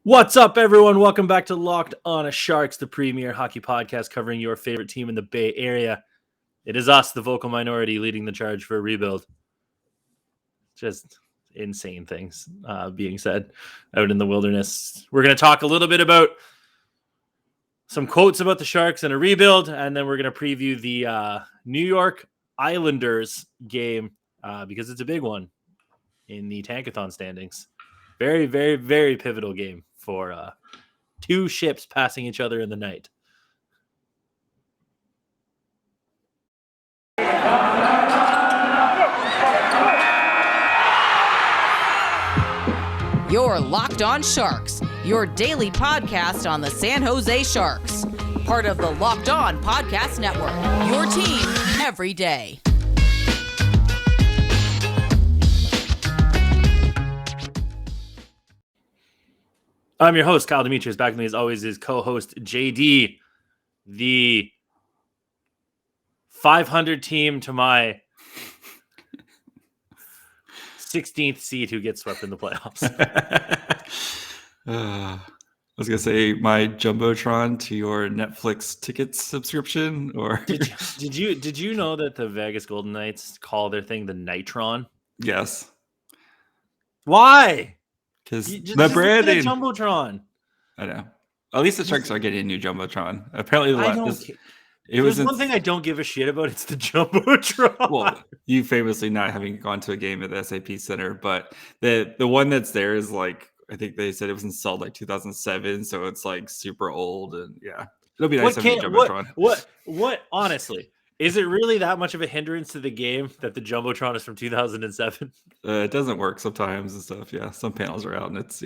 What's up, everyone? Welcome back to Locked On Sharks, the premier hockey podcast covering your favorite team in the Bay Area. It is us, the vocal minority, leading the charge for a rebuild. Just insane things being said out in the wilderness. We're going to talk a little bit about some quotes about the Sharks and a rebuild, and then we're going to preview the New York Islanders game because it's a big one in the Tankathon standings. Very, very, very pivotal game for two ships passing each other in the night. You're Locked On Sharks, your daily podcast on the San Jose Sharks. Part of the Locked On Podcast Network, your team every day. I'm your host, Kyle Demetrius. Back with me, as always, is co-host JD, the 500 team to my 16th seed who gets swept in the playoffs. I was going to say my Jumbotron to your Netflix ticket subscription. Or Did you know that the Vegas Golden Knights call their thing the Nitron? Yes. Why? Because the branding. Jumbotron. I know. At least the Sharks are getting a new Jumbotron. Apparently, There's one thing I don't give a shit about. It's the Jumbotron. Well, you famously not having gone to a game at the SAP Center, but the one that's there is like, I think they said it was installed like 2007, so it's like super old, and yeah, it'll be nice to have a Jumbotron. What? Honestly, is it really that much of a hindrance to the game that the Jumbotron is from 2007? It doesn't work sometimes and stuff. Yeah, some panels are out, and it's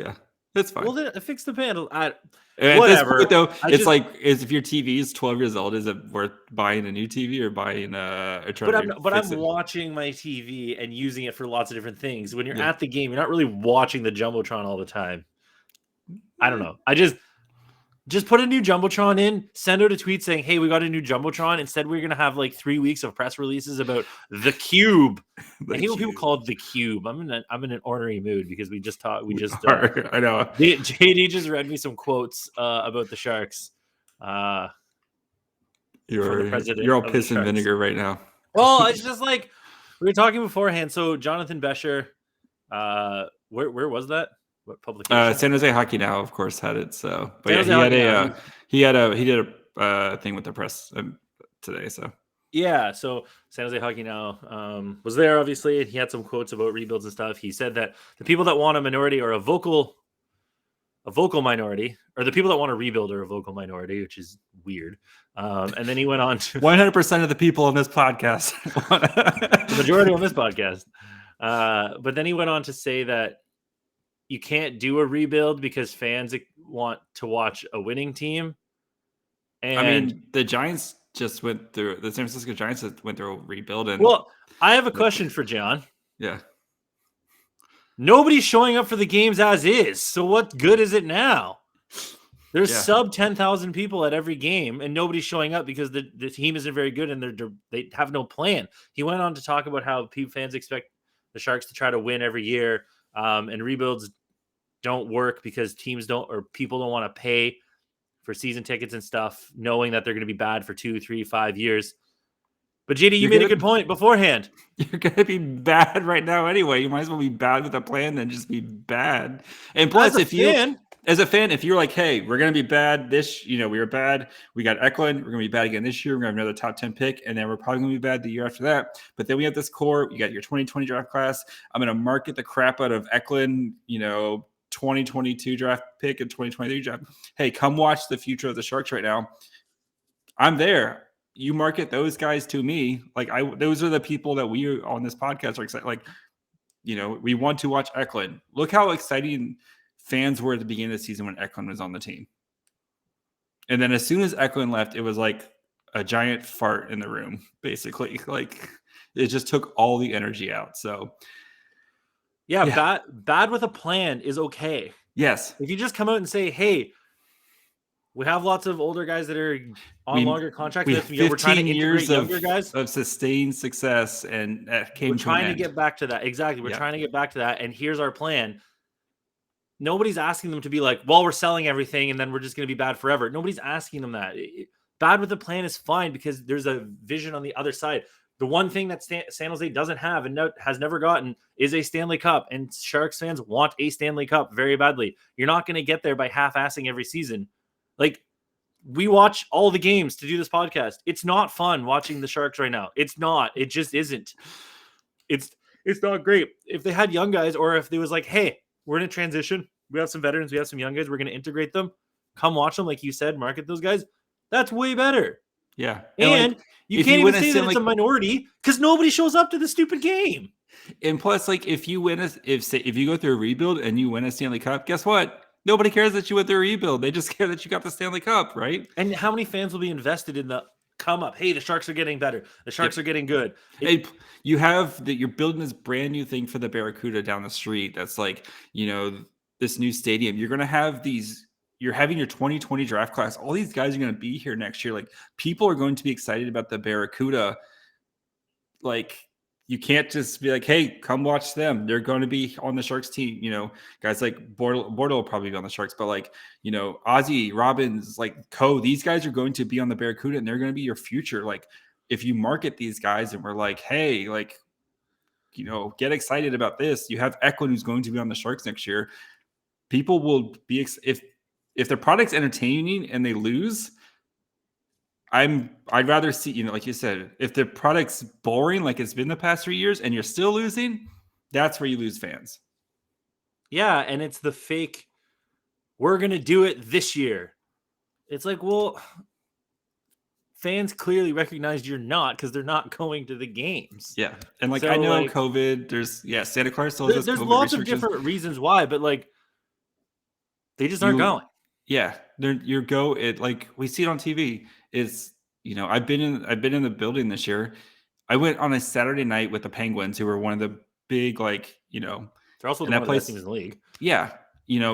fine. Well, then fix the panel. At whatever. This point, though, if your TV is 12 years old, is it worth buying a new TV or buying But I'm watching my TV and using it for lots of different things. When you're at the game, you're not really watching the Jumbotron all the time. I don't know. I just put a new Jumbotron in, send out a tweet saying, hey, we got a new Jumbotron. Instead, we're going to have like 3 weeks of press releases about the Cube. I hate when people call it the Cube. I'm in an ornery mood because we just talked. I know. JD just read me some quotes about the Sharks. You're all piss and vinegar right now. Well, it's just like we were talking beforehand. So Jonathan Becher, where was that? What publication? San Jose Hockey Now, of course, had it. So, but he did a thing with the press today. So yeah, so San Jose Hockey Now was there, obviously, and he had some quotes about rebuilds and stuff. He said that the people that want a minority are a vocal minority, or the people that want to rebuild are a vocal minority, which is weird. And then he went on to 100% of the people on this podcast, the majority on this podcast. But then he went on to say that you can't do a rebuild because fans want to watch a winning team. And I mean, the Giants just went through. The San Francisco Giants just went through a rebuild. And well, I have a question for John. Yeah. Nobody's showing up for the games as is. So what good is it now? There's sub 10,000 people at every game, and nobody's showing up because the team isn't very good and they have no plan. He went on to talk about how fans expect the Sharks to try to win every year, and rebuilds don't work because teams don't, or people don't want to pay for season tickets and stuff, knowing that they're going to be bad for 2, 3, 5 years. But JD, you made a good point beforehand. You're going to be bad right now anyway. You might as well be bad with a plan than just be bad. And plus, as a fan, if you're like, hey, we're going to be bad we were bad. We got Eklund. We're going to be bad again this year. We're going to have another top 10 pick. And then we're probably going to be bad the year after that. But then we have this core. You got your 2020 draft class. I'm going to market the crap out of Eklund, 2022 draft pick and 2023 draft. Hey, come watch the future of the Sharks right now. I'm there. You market those guys to me. Those are the people that we on this podcast are excited. We want to watch Eklund. Look how exciting fans were at the beginning of the season when Eklund was on the team. And then as soon as Eklund left, it was like a giant fart in the room, basically. Like it just took all the energy out. So yeah. Bad with a plan is okay. Yes. If you just come out and say, hey, we have lots of older guys that are on longer contracts. We're trying to integrate younger guys of sustained success, and we're trying to get back to that. Exactly. We're trying to get back to that. And here's our plan. Nobody's asking them to be like, well, we're selling everything and then we're just going to be bad forever. Nobody's asking them that. Bad with the plan is fine because there's a vision on the other side. The one thing that San Jose doesn't have and has never gotten is a Stanley Cup, and Sharks fans want a Stanley Cup very badly. You're not going to get there by half-assing every season. Like, we watch all the games to do this podcast. It's not fun watching the Sharks right now. It's not. It just isn't. It's not great. If they had young guys, or if they was like, hey, we're in a transition, we have some veterans, we have some young guys, we're going to integrate them, come watch them, like you said, market those guys, that's way better. Yeah. And you can't even say that it's a minority because nobody shows up to the stupid game. And plus, like, if you win if you go through a rebuild and you win a Stanley Cup, guess what? Nobody cares that you went through a rebuild. They just care that you got the Stanley Cup, right? And how many fans will be invested in the come up? Hey, the Sharks are getting better. The Sharks are getting good. You have that you're building this brand new thing for the Barracuda down the street. That's like, this new stadium. You're going to have you're having your 2020 draft class. All these guys are going to be here next year. Like, people are going to be excited about the Barracuda. Like, you can't just be like, hey, come watch them. They're going to be on the Sharks team. Guys like Bordeaux will probably be on the Sharks, but like, Ozzy, Robbins, like these guys are going to be on the Barracuda and they're going to be your future. Like, if you market these guys and we're like, hey, like, get excited about this. You have Eklund who's going to be on the Sharks next year. People will be, if the product's entertaining and they lose, I'd rather see, like you said, if the product's boring like it's been the past 3 years and you're still losing, that's where you lose fans. Yeah, and it's the fake, we're going to do it this year. It's like, well, fans clearly recognized you're not because they're not going to the games. Yeah, and like, so, I know, like, COVID, Santa Clara still has there's COVID lots of different reasons why, but like, they just aren't going. Yeah, like we see it on TV. It's I've been in the building this year. I went on a Saturday night with the Penguins, who were one of the big, like, they're also one of the best teams in the league. Yeah,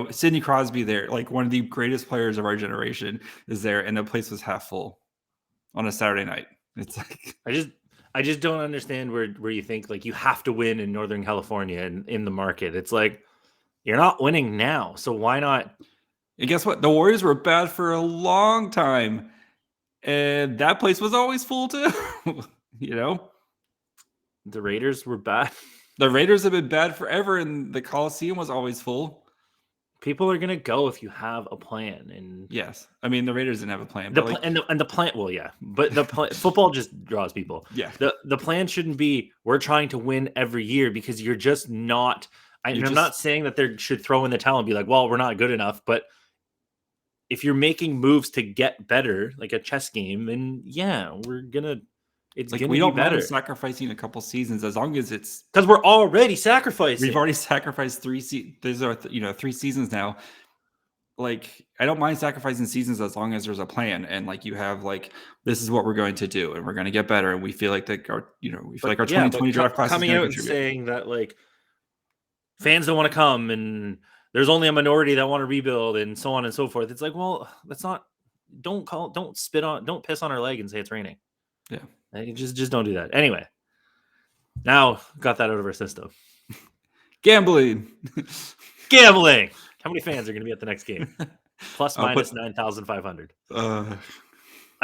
Sidney Crosby there, like one of the greatest players of our generation, is there, and the place was half full on a Saturday night. It's like, I just don't understand where you think like you have to win in Northern California and in the market. It's like, you're not winning now, so why not? And guess what? The Warriors were bad for a long time, and that place was always full too. The Raiders were bad. The Raiders have been bad forever, and the Coliseum was always full. People are gonna go if you have a plan. And yes, I mean, the Raiders didn't have a plan. The plan, well, yeah, but the football just draws people. Yeah, the plan shouldn't be we're trying to win every year, because you're just not. I'm not saying that they should throw in the towel and be like, well, we're not good enough, but if you're making moves to get better, like a chess game, then yeah, it's like, we don't mind sacrificing a couple seasons as long as it's because we're already sacrificing. We've already sacrificed 3 seasons. These are 3 seasons now. Like, I don't mind sacrificing seasons as long as there's a plan, and like, you have like, this is what we're going to do, and we're going to get better, and we feel like our 2020 draft class coming out and saying that like fans don't want to come and there's only a minority that want to rebuild and so on and so forth. It's like, well, that's not. Don't piss on our leg and say it's raining. Yeah, just don't do that. Anyway, now got that out of our system. Gambling. How many fans are going to be at the next game? Plus minus 9,500. I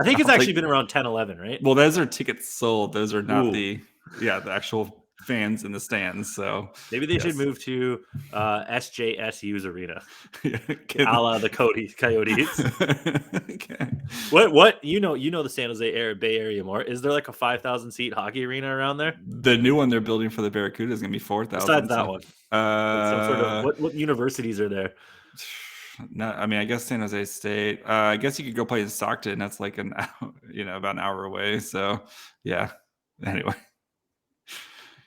think it's actually been around 10, 11, right? Well, those are tickets sold. Those are not the actual fans in the stands. So maybe they should move to SJSU's arena, a la the Coyotes. Okay. What you know the San Jose Bay Area more? Is there like a 5,000 seat hockey arena around there? The new one they're building for the Barracuda is going to be 4,000. Besides that one, some sort of what universities are there? No, I mean, I guess San Jose State. I guess you could go play in Stockton. That's like about an hour away. So yeah. Anyway.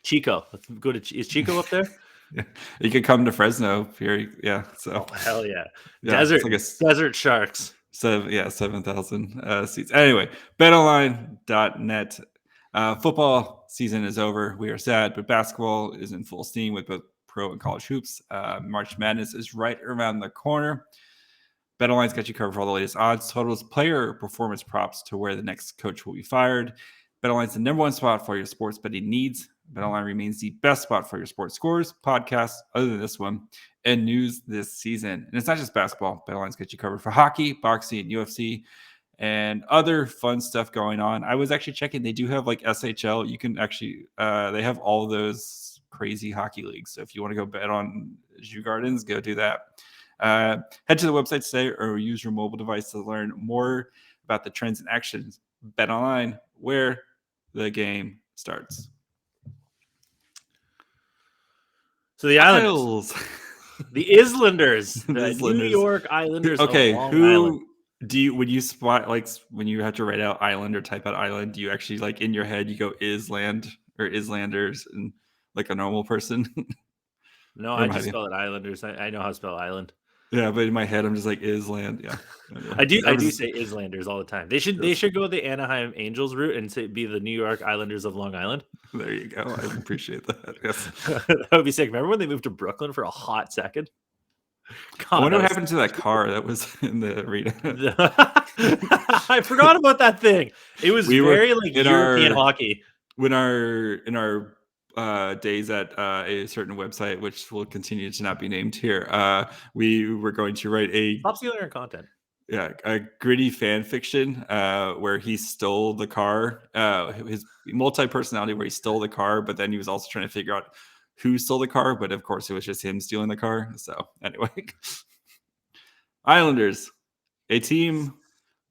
Chico. Let's go to. Is Chico up there? Yeah. You could come to Fresno here. Yeah. So. Oh, hell yeah. Desert Sharks. So yeah, 7,000 seats. Anyway, betonline.net. Football season is over. We are sad, but basketball is in full steam with both pro and college hoops. March Madness is right around the corner. BetOnline's got you covered for all the latest odds, totals, player performance props to where the next coach will be fired. BetOnline's the number one spot for your sports betting needs. BetOnline remains the best spot for your sports scores, podcasts, other than this one, and news this season. And it's not just basketball. BetOnline's got you covered for hockey, boxing, UFC, and other fun stuff going on. I was actually checking. They do have like SHL. You can actually, they have all of those crazy hockey leagues. So if you want to go bet on Jew Gardens, go do that. Head to the website today or use your mobile device to learn more about the trends and actions. BetOnline, where the game starts. So the Islanders, the Islanders, the New York Islanders. Okay, of Long Island. When you spot, like when you have to write out island or type out island, do you actually like in your head you go Island or Islanders and like a normal person? No, I just spell it Islanders. I know how to spell island. Yeah, but in my head I'm just like Island. Yeah, I do say Islanders all the time. They should go the Anaheim Angels route and be the New York Islanders of Long Island. There you go. I appreciate that. Yes. That would be sick. Remember when they moved to Brooklyn for a hot second? God, I wonder what happened to that car that was in the arena. I forgot about that thing. It was very like European hockey. In our days at a certain website, which will continue to not be named here, we were going to write Stop stealing our content. Yeah, a gritty fan fiction where he stole the car, his multi-personality where he stole the car, but then he was also trying to figure out who stole the car, but of course it was just him stealing the car. So anyway, Islanders, a team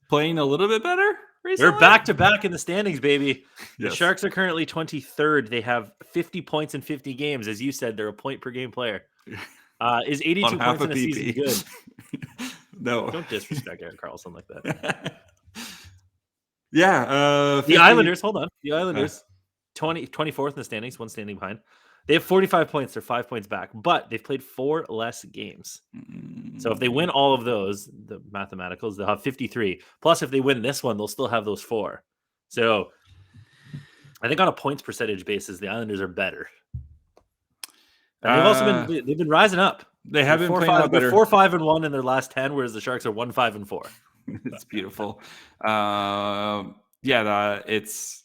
playing a little bit better recently. They're back-to-back in the standings, baby. Yes. The Sharks are currently 23rd. They have 50 points in 50 games. As you said, they're a point per game player. Is 82 points in a season good? No. Don't disrespect Erik Karlsson like that. Yeah. The Islanders, hold on. The Islanders, 24th in the standings, one standing behind. They have 45 points. They're 5 points back, but they've played 4 less games. So if they win all of those, the mathematicals, they'll have 53. Plus, if they win this one, they'll still have those 4. So I think on a points percentage basis, the Islanders are better. And they've been rising up. They have been playing a lot better. 4-5-1 in their last 10, whereas the Sharks are 1-5-4. It's beautiful. It's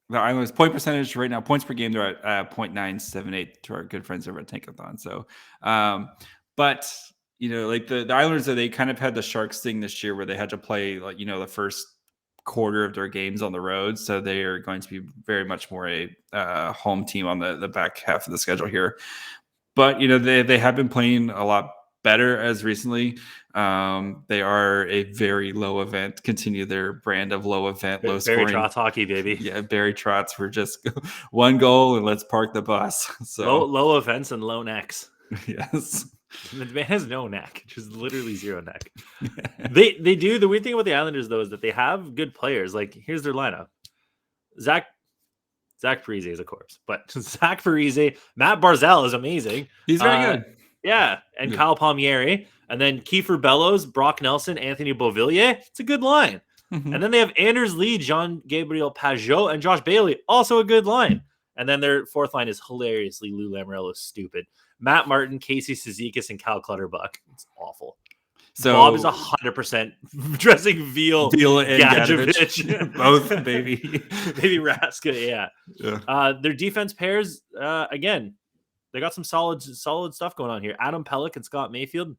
the Islanders' point percentage right now, points per game, they're at 0.978 to our good friends over at Tankathon. So, but like the Islanders, they kind of had the Sharks thing this year where they had to play like the first quarter of their games on the road, so they are going to be very much more a home team on the back half of the schedule here. But they have been playing a lot better as recently. They are a very low event, continue their brand of low event, low scoring. Barry Trotz hockey, baby. Yeah, Barry Trotz. We're just one goal and let's park the bus. So low events and low necks. Yes. The man has no neck, just literally zero neck. They do. The weird thing about the Islanders, though, is that they have good players. Like, here's their lineup. Zach Parise is a corpse, but Zach Parise, Matt Barzal is amazing. He's very good. Yeah, and Kyle Palmieri, and then Kiefer Bellows, Brock Nelson, Anthony Beauvillier. It's a good line. Mm-hmm. And then they have Anders Lee, Jean-Gabriel Pageau, and Josh Bailey. Also a good line. And then their fourth line is hilariously Lou Lamoriello stupid. Matt Martin, Casey Cizikas, and Cal Clutterbuck. It's awful. So Bob is 100% dressing Veal and Gadjevich. Both, baby. Baby Raska, yeah. Their defense pairs, again, they got some solid stuff going on here. Adam Pelech and Scott Mayfield.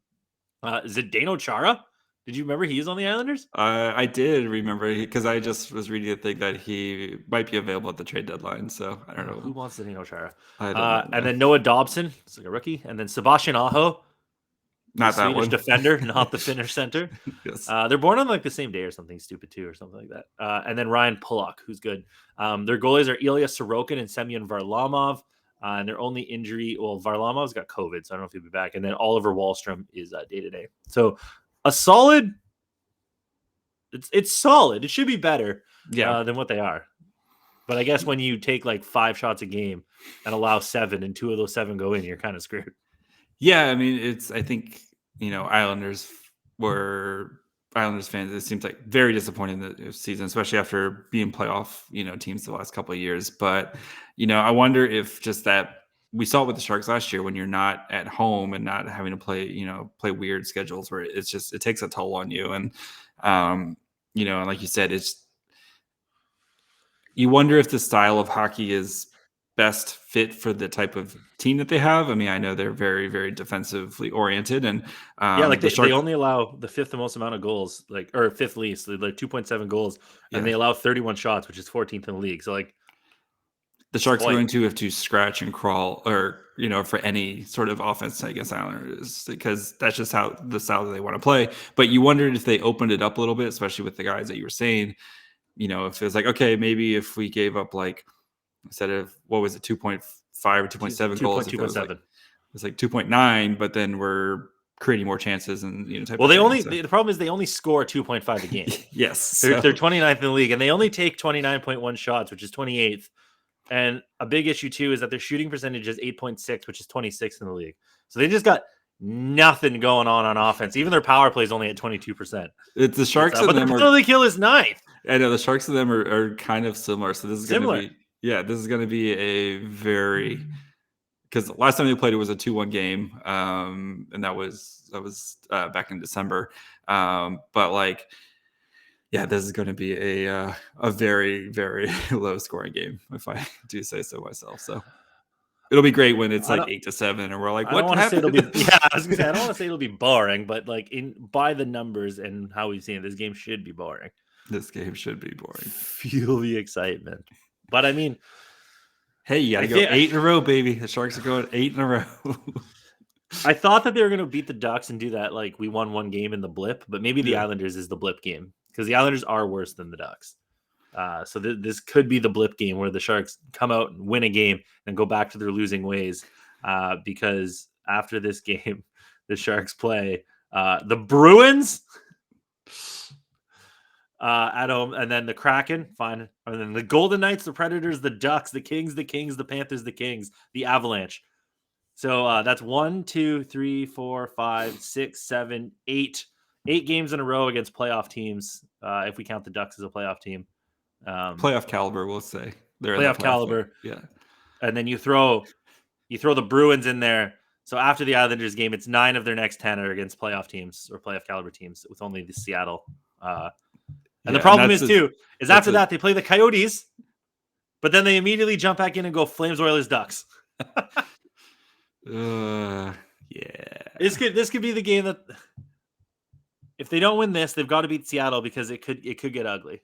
Zdeno Chara. Did you remember he is on the Islanders? I did remember because I just was reading a thing that he might be available at the trade deadline. So I don't know. Who wants Zdeno Chara? I don't know. And then Noah Dobson. It's like a rookie. And then Sebastian Aho. Not that Swedish one. defender, not the Finnish center. Yes. They're born on like the same day or something stupid too, or something like that. And then Ryan Pulock, who's good. Their goalies are Ilya Sorokin and Semyon Varlamov. And their only injury, Varlamov's got COVID, so I don't know if he'll be back. And then Oliver Wahlstrom is day-to-day. So a solid. It's solid. It should be better than what they are. But I guess when you take like 5 shots a game and allow 7 and 2 of those 7 go in, you're kind of screwed. Yeah, I mean, I think, Islanders fans, it seems like very disappointing in the season, especially after being playoff, teams the last couple of years. But, I wonder if just that we saw it with the Sharks last year when you're not at home and not having to play weird schedules where it takes a toll on you. And, and like you said, you wonder if the style of hockey is best fit for the type of team that they have. I mean, I know they're very, very defensively oriented, and like they only allow the fifth most amount of goals, or fifth least, like 2.7 goals, and they allow 31 shots, which is 14th in the league. So like the Sharks are going to have to scratch and crawl, or for any sort of offense against Islanders, because that's just how the style that they want to play. But you wondered if they opened it up a little bit, especially with the guys that you were saying. If it was like, okay, maybe if we gave up like, instead of, what was it, 2.5 or 2.7 goals, 2.7. It's like 2.9, but then we're creating more chances and the problem is they only score 2.5 a game. Yes, they're 29th in the league, and they only take 29.1 shots, which is 28th. And a big issue too is that their shooting percentage is 8.6, which is 26th in the league. So they just got nothing going on offense. Even their power play is only at 22%. It's the Sharks, but the penalty kill is 9th. I know the Sharks and them are kind of similar. So this is going to be, this is going to be a very, because last time they played it was a 2-1 game, and that was back in December. But like, this is going to be a very, very low scoring game, if I do say so myself. So it'll be great when it's like 8-7, and we're like, what happened? I was gonna say, I don't want to say it'll be boring, but like by the numbers and how we've seen it, this game should be boring. This game should be boring. Feel the excitement. But I mean, hey, you got to go 8 in a row, baby. The Sharks are going 8 in a row. I thought that they were going to beat the Ducks and do that. Like, we won one game in the blip, but maybe the Islanders is the blip game, because the Islanders are worse than the Ducks. So this could be the blip game where the Sharks come out and win a game and go back to their losing ways. Because after this game, the Sharks play the Bruins at home, and then the Kraken, fine, and then the Golden Knights, the Predators, the Ducks, the Kings, the Panthers, the Kings, the Avalanche. So that's 1, 2, 3, 4, 5, 6, 7, 8 games in a row against playoff teams. If we count the Ducks as a playoff team, playoff caliber, we'll say they're playoff caliber. Yeah, and then you throw the Bruins in there. So after the Islanders game, it's 9 of their next 10 are against playoff teams or playoff caliber teams, with only the Seattle. And the problem is after that they play the Coyotes, but then they immediately jump back in and go Flames, Oilers, Ducks. This could be the game that, if they don't win this, they've got to beat Seattle, because it could get ugly.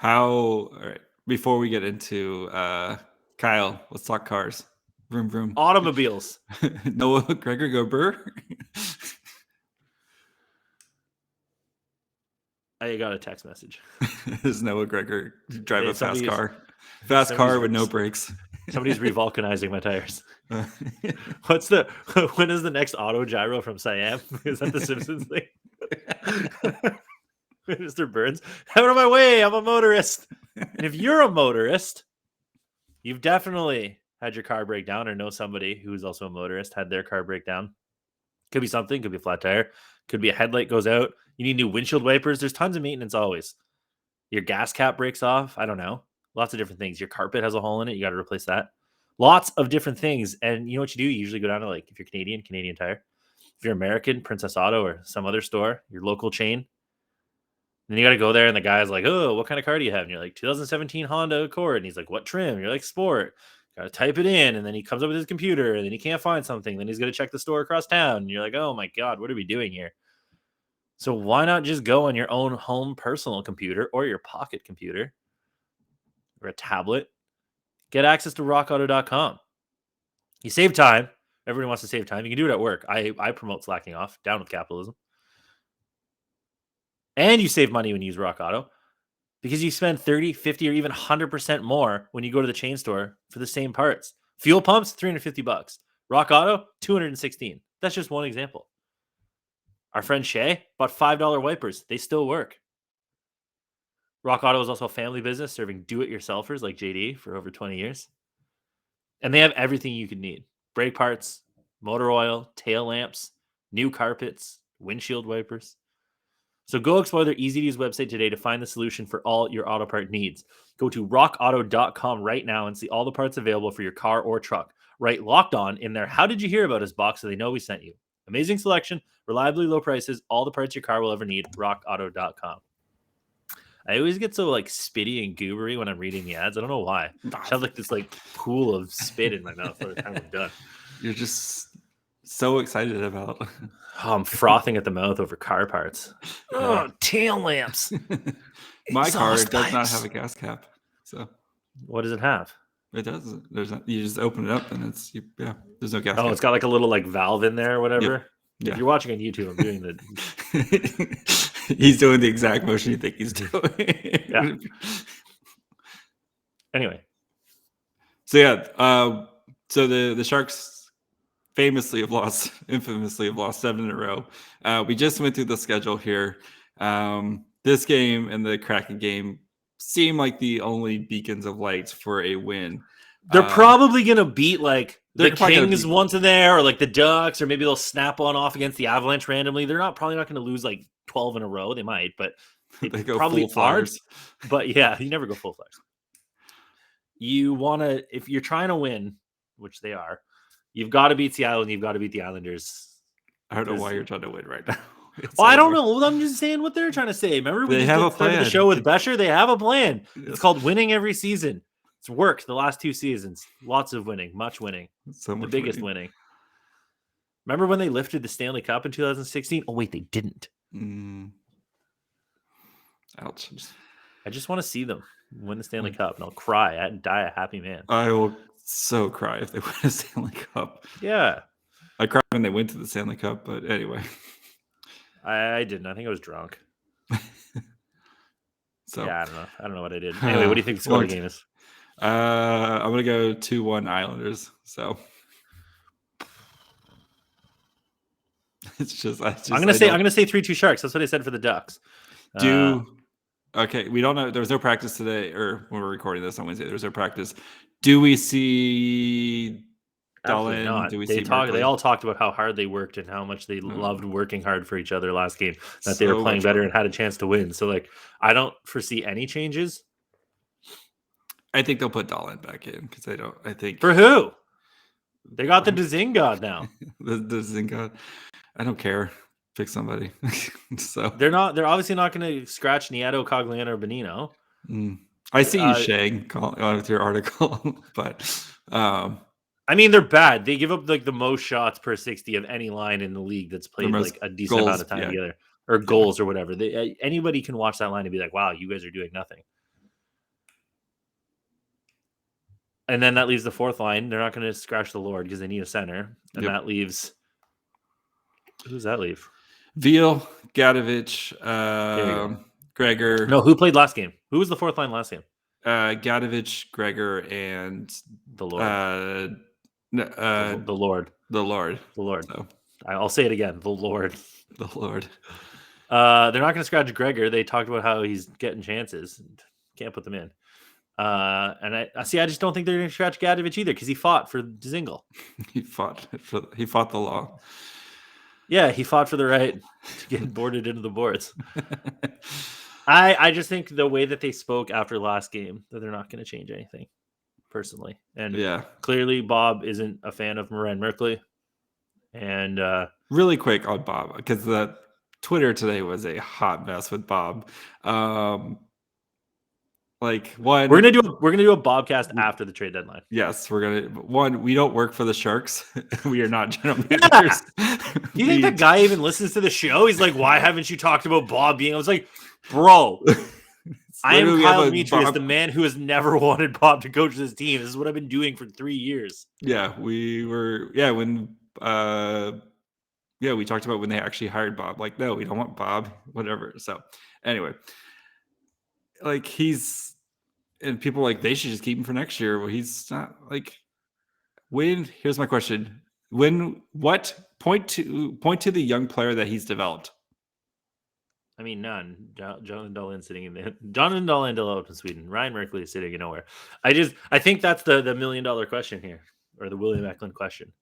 All right, before we get into Kyle, let's talk cars. Vroom vroom. Automobiles. Noah Gregor go Burr. I got a text message. Is Noah Gregor drive a fast car with no brakes? Somebody's revulcanizing my tires. When is the next auto gyro from Siam? Is that the Simpsons thing? Mr. Burns, out of my way, I'm a motorist. And if you're a motorist, you've definitely had your car break down, or know somebody who's also a motorist had their car break down. Could be something, could be a flat tire, could be a headlight goes out. You need new windshield wipers. There's tons of maintenance always. Your gas cap breaks off. I don't know. Lots of different things. Your carpet has a hole in it. You got to replace that. Lots of different things. And you know what you do? You usually go down to, like, if you're Canadian Tire. If you're American, Princess Auto or some other store, your local chain. Then you got to go there, and the guy's like, oh, what kind of car do you have? And you're like, 2017 Honda Accord. And he's like, what trim? And you're like, sport. Got to type it in. And then he comes up with his computer, and then he can't find something. Then he's going to check the store across town. And you're like, oh my God, what are we doing here? So why not just go on your own home personal computer or your pocket computer or a tablet? Get access to rockauto.com. You save time. Everyone wants to save time. You can do it at work. I promote slacking off. Down with capitalism. And you save money when you use Rock Auto, because you spend 30, 50, or even 100% more when you go to the chain store for the same parts. Fuel pumps, $350. Rock Auto, $216. That's just one example. Our friend Shay bought $5 wipers. They still work. Rock Auto is also a family business serving do-it-yourselfers like JD for over 20 years. And they have everything you could need. Brake parts, motor oil, tail lamps, new carpets, windshield wipers. So go explore their easy-to-use website today to find the solution for all your auto part needs. Go to rockauto.com right now and see all the parts available for your car or truck. Write Locked On in their How Did You Hear About Us box so they know we sent you. Amazing selection, reliably low prices, all the parts your car will ever need, rockauto.com. I always get so like spitty and goobery when I'm reading the ads. I don't know why. I have like this like pool of spit in my mouth by the time I'm done. You're just so excited about. Oh, I'm frothing at the mouth over car parts. Oh, tail lamps. My car Exhaust does not pipes. have a gas cap, so What does it have? it does. There's not, you just open it up and there's no gas. Oh, cap. it's got like a little like valve in there or whatever. Yep. Yeah. If you're watching on YouTube, I'm doing the. He's doing the exact motion you think he's doing. Yeah. Anyway, so so the Sharks infamously have lost 7 in a row. We just went through the schedule here. This game and the Kraken game seem like the only beacons of light for a win. they're probably gonna beat like the probably gonna Kings beat- once in there, or like the Ducks, or maybe they'll snap one off against the Avalanche randomly. They're probably not going to lose like 12 in a row. They might, but They go probably full are. Flyers. But yeah, you never go full Flyers. You want to, if you're trying to win, which they are, you've got to beat Seattle and you've got to beat the Islanders. I don't know why you're trying to win right now. Well, I don't know. I'm just saying what they're trying to say. Remember, we They just have a started the plan. show with Becher. They have a plan. It's called winning every season. It's worked the last 2 seasons. Lots of winning, much winning. So The much biggest winning. Remember when they lifted the Stanley Cup in 2016? Oh, wait, they didn't. Ouch. I just want to see them win the Stanley Cup, and I'll cry and die a happy man. I will so cry if they win a Stanley Cup. Yeah. I cried when they went to the Stanley Cup, but anyway. I didn't. I think I was drunk. So yeah, I don't know what I did. Anyway, what do you think the score of the game is? I'm gonna go 2-1 Islanders. So it's I'm gonna say 3-2 Sharks. That's what I said for the Ducks. Okay, we don't know. There was no practice today, or when we're recording this on Wednesday, there's no practice. Do we see Absolutely Dahlin? not. Do we They see talk. Berkeley? They all talked about how hard they worked and how much they loved working hard for each other last game. That they were playing better and had a chance to win. So, like, I don't foresee any changes. I think they'll put Dahlin back in because they don't. I think For who? They got the Dzingod now. the Dzingod. I don't care. Pick somebody. So They're obviously not going to scratch Nieto, Cogliano, or Bonino. I see you Shang with your article, but I mean, they're bad. They give up like the most shots per 60 of any line in the league that's played like a decent amount of time together, or goals or whatever. Anybody can watch that line and be like, "Wow, you guys are doing nothing." And then that leaves the fourth line. They're not going to scratch the Lord because they need a center, and that leaves. Who does that leave? Veal, Gadovich, Gregor. No, who played last game? Who was the fourth line last game? Gadovich, Gregor, and the Lord. The Lord. The Lord. The Lord. So. I'll say it again. The Lord. The Lord. They're not going to scratch Gregor. They talked about how he's getting chances. Can't put them in. And I just don't think they're going to scratch Gadovich either because he fought for Dzingel. He fought the law. Yeah, he fought for the right to get boarded into the boards. I just think the way that they spoke after last game that they're not going to change anything, personally. And clearly Bob isn't a fan of Morin Merkley. And really quick on Bob, because the Twitter today was a hot mess with Bob. We're gonna do a Bobcast after the trade deadline. Yes, we don't work for the Sharks. We are not general managers. Do you think the guy even listens to the show? He's like, why haven't you talked about Bob being? I was like, bro, I am Kyle Demetrius, the man who has never wanted Bob to coach this team. This is what I've been doing for 3 years. Yeah, we were. Yeah, we talked about when they actually hired Bob. Like, no, we don't want Bob. Whatever. So, anyway, and people are like, they should just keep him for next year. Well, he's not like. Here's my question: point to the young player that he's developed? I mean, none. Jonathan Dahlin sitting in there. Jonathan Dahlin developed in Sweden. Ryan Merkley is sitting in nowhere. I think that's the $1 million question here, or the William Eklund question.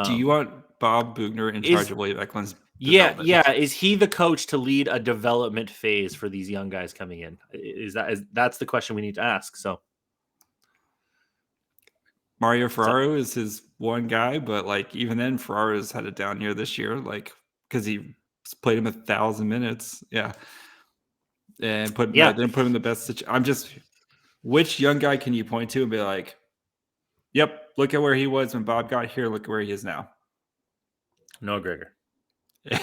Do you want Bob Boughner in charge of William Eklund's development? Yeah. Is he the coach to lead a development phase for these young guys coming in? That's the question we need to ask. So Mario Ferraro is his one guy, but even then, Ferraro's had a down year this year, because he played him 1,000 minutes. Yeah. and put him in the best situation. I'm just, which young guy can you point to and be like, yep, look at where he was when Bob got here. Look at where he is now. Noah Gregor.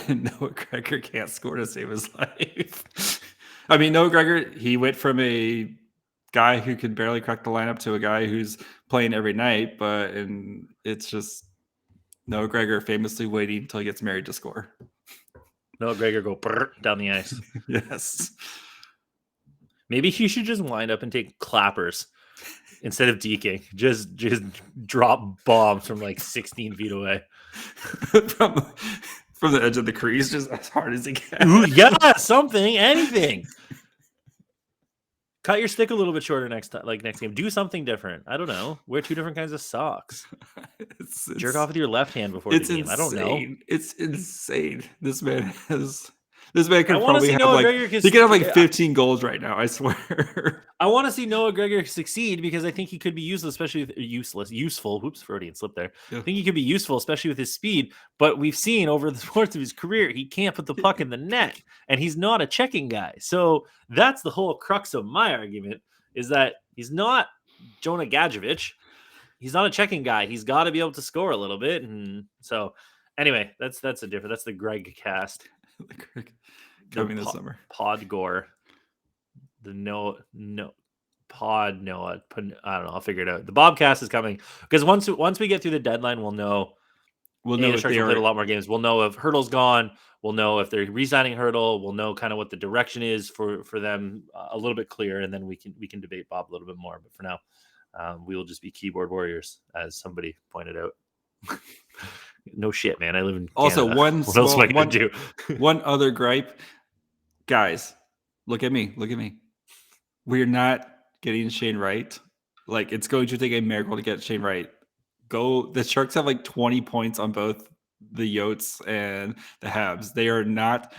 And Noah Gregor can't score to save his life. I mean, Noah Gregor, he went from a guy who could barely crack the lineup to a guy who's playing every night, and it's just Noah Gregor famously waiting until he gets married to score. Noah Gregor go down the ice. Yes. Maybe he should just wind up and take clappers instead of deking. Just drop bombs from like 16 feet away. From the edge of the crease, just as hard as he can. Yeah, something, anything. Cut your stick a little bit shorter next game. Do something different. I don't know. Wear 2 different kinds of socks. Jerk off with your left hand before the game. I don't know. It's insane. This man could probably have he could have like 15 goals right now. I swear. I want to see Noah Gregor succeed because I think he could be useful. Oops, Freudian slip there. Yeah. I think he could be useful, especially with his speed. But we've seen over the course of his career, he can't put the puck in the net, and he's not a checking guy. So that's the whole crux of my argument: is that he's not Jonah Gadjevich. He's not a checking guy. He's got to be able to score a little bit. And so, anyway, that's the Greg cast. Coming this summer. Pod Gore. I don't know. I don't know. I'll figure it out. The Bobcast is coming because once we get through the deadline, we'll know if Sharks will play a lot more games. We'll know if Hurdle's gone. We'll know if they're re-signing Hurdle. We'll know kind of what the direction is for them a little bit clearer, and then we can debate Bob a little bit more. But for now, we will just be keyboard warriors, as somebody pointed out. No shit, man. I live in Canada. Also, what else am I gonna do? One other gripe, guys. Look at me. We're not getting Shane Wright. Like, it's going to take a miracle to get Shane Wright. The Sharks have like 20 points on both the Yotes and the Habs. They are not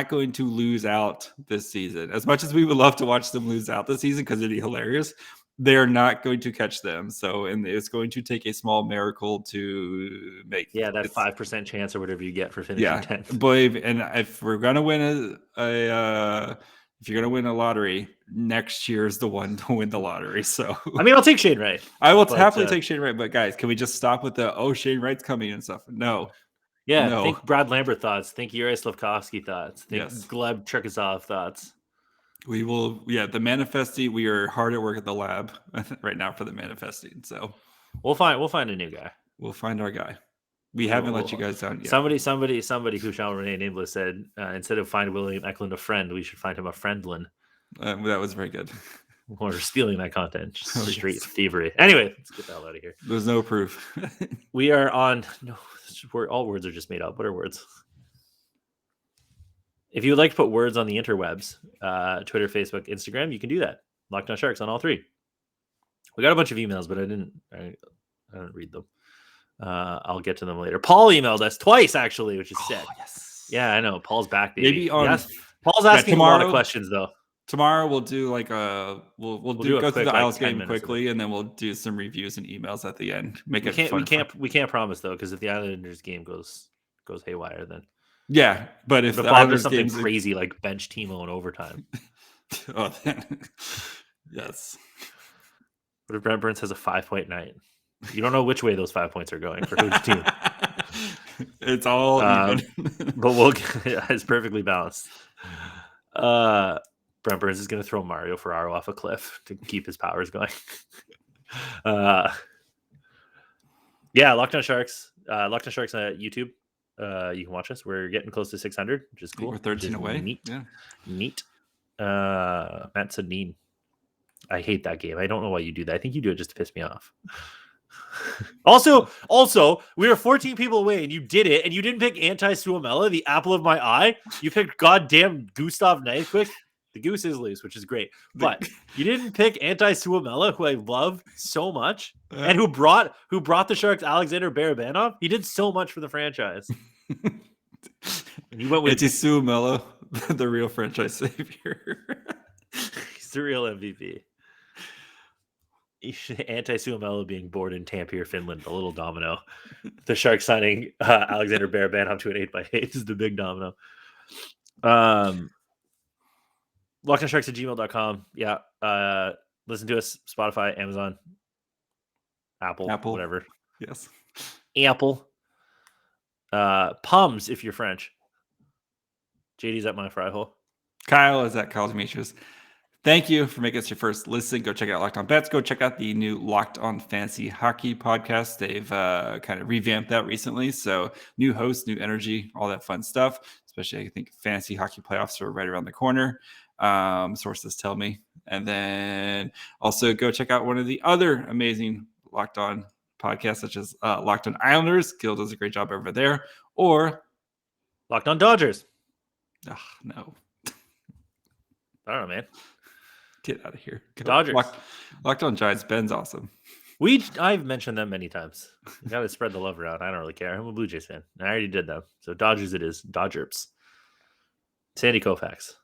going to lose out this season. As much as we would love to watch them lose out this season because it'd be hilarious, they're not going to catch them. So, and it's going to take a small miracle to make. Yeah, that 5% chance or whatever you get for finishing 10th. Believe, and if we're gonna win if you're gonna win a lottery, next year's the one to win the lottery. So, I mean, I'll take Shane Wright. I will happily take Shane Wright. But guys, can we just stop with Shane Wright's coming and stuff? No. Yeah, think Brad Lambert thoughts. Think Yuri Slavkovsky thoughts. Think Gleb Cherkasov thoughts. We will, the manifesting. We are hard at work at the lab right now for the manifesting. So we'll find a new guy. We'll find our guy. We haven't let you guys down yet. Somebody who shall remain nameless said, instead of find William Eklund a friend, we should find him a friendlin. That was very good. Or stealing that content, straight thievery. Anyway, let's get the hell out of here. There's no proof. We are on. No, all words are just made up. What are words? If you would like to put words on the interwebs, Twitter, Facebook, Instagram, you can do that. Locked On Sharks on all 3. We got a bunch of emails, but I didn't read them. I'll get to them later. Paul emailed us twice, actually, which is sick. Yes. Yeah, I know. Paul's back, baby. Maybe on Paul's asking a lot of questions, though. Tomorrow we'll do we'll go through the Isles game quickly, and then we'll do some reviews and emails at the end. We can't promise though, because if the Islanders game goes haywire, then. Yeah, but if Bob does something crazy like bench Timo in overtime. Yes. What if Brent Burns has a 5-point night? You don't know which way those 5 points are going for whose team. It's all even. But it's perfectly balanced. Brent Burns is going to throw Mario Ferraro off a cliff to keep his powers going. Locked On Sharks. Locked On Sharks on YouTube. You can watch us. We're getting close to 600, which is cool. We're 13 away. Neat. Matt Sedin. I hate that game. I don't know why you do that. I think you do it just to piss me off. Also, we were 14 people away, and you did it, and you didn't pick Anti-Suomela, the apple of my eye. You picked goddamn Gustav Nyquist. The goose is loose, which is great. But you didn't pick Anti-Suomela, who I love so much, and who brought the Sharks Alexander Barabanov. He did so much for the franchise. And you went with Anti-Suomela, the real franchise savior. He's the real MVP. Anti-Suomela being born in Tampere, Finland, the little domino. The Sharks signing Alexander Barabanov to an 8x8 is the big domino. LockedOnSharks@gmail.com. Yeah. Listen to us, Spotify, Amazon, Apple, whatever. Yes. Apple. Pums, if you're French. JD's at my fry hole. Kyle is at Kyle Demetrius. Thank you for making us your first listen. Go check out Locked On Bets. Go check out the new Locked On Fantasy Hockey podcast. They've kind of revamped that recently. So new host, new energy, all that fun stuff. Especially, I think, fantasy hockey playoffs are right around the corner. Sources tell me. And then also go check out one of the other amazing Locked On podcasts, such as Locked On Islanders. Gil does a great job over there. Or Locked On Dodgers. No. I don't know, man. Get out of here. Dodgers. Locked On Giants. Ben's awesome. I've mentioned them many times. You got to spread the love around. I don't really care. I'm a Blue Jays fan. I already did that. So Dodgers it is. Dodgers. Sandy Koufax.